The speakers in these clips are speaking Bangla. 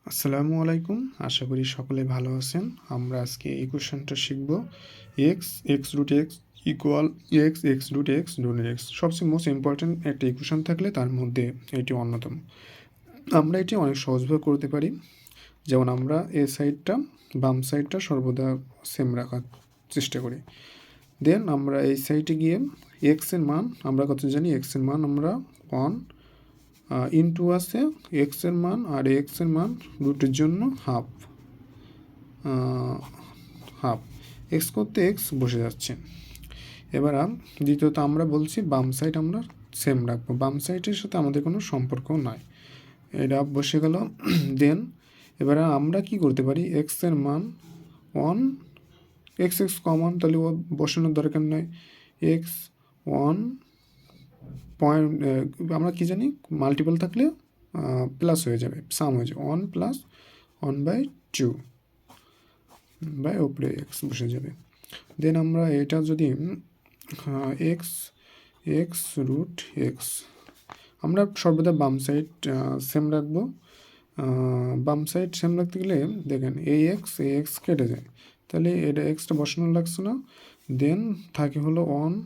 আসসালামু আলাইকুম, আশা করি সকলে ভালো আছেন। আমরা আজকে ইকুয়েশনটা শিখব। X root x equal x root x root x সবচেয়ে মোস্ট ইম্পর্ট্যান্ট একটা ইকুয়েশন থাকলে তার মধ্যে এটি অন্যতম। আমরা এটি অনেক সহজভাবে করতে পারি। যেমন আমরা এ সাইডটা বাম সাইডটা সর্বদা সেম রাখার চেষ্টা করি। দেন আমরা এই সাইডে গিয়ে এক্সের মান আমরা কত জানি, এক্সের মান আমরা 1 ইনটু আছে এক্সের মান, আর এক্সের মান রুটের জন্য হাফ হাফ এক্স করতে এক্স বসে যাচ্ছে। এবার দ্বিতীয়ত আমরা বলছি বাম সাইড আমরা সেম রাখবো, বাম সাইডের সাথে আমাদের কোনো সম্পর্ক নাই, এটা বসে গেল। দেন এবারে আমরা কি করতে পারি, এক্সের মান 1, এক্স কমন, তাহলে ও বসানোর দরকার নয়। এক্স 1 পয়েন্ট, আমরা কি জানি মাল্টিপল থাকলে প্লাস হয়ে যাবে, সাম হয়ে যাবে, 1 প্লাস 1/2 বাই ওপরে এক্স বসে যাবে। দেন আমরা এটা যদি এক্স রুট এক্স, আমরা সর্বদা বাম সাইড সেম রাখবো। বাম সাইড সেম রাখতে গেলে দেখেন এই এক্স কেটে যায়, তাহলে এটা এক্সটা বসানো লাগছে না। দেন থাকে হলো 1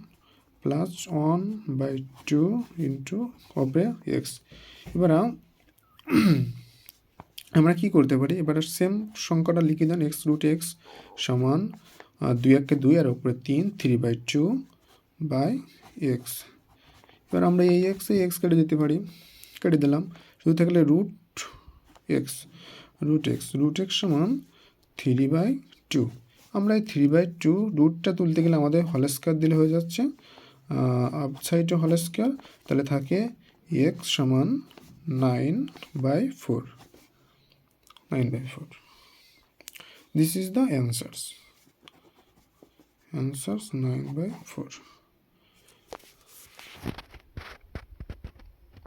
প্লাস 1/2 ইন্টু ওপরে এক্স। এবার আমরা কি করতে পারি, এবার সেম সংখ্যাটা লিখে দেন, এক্স রুট এক্স সমান 2 1 2 আর উপরে 3/2 বাই এক্স। এবার আমরা এই এক্স কেটে দিতে পারি, কেটে দিলাম, শুধু থাকলে রুট এক্স সমান 3/2। আমরা এই 3/2 রুটটা তুলতে গেলে আমাদের হল স্কয়ার দিলে হয়ে যাচ্ছে, আপ সাইডে হল স্কয়ার, তাহলে থাকে এক্স সমান 9/4। This is the answers 9/4.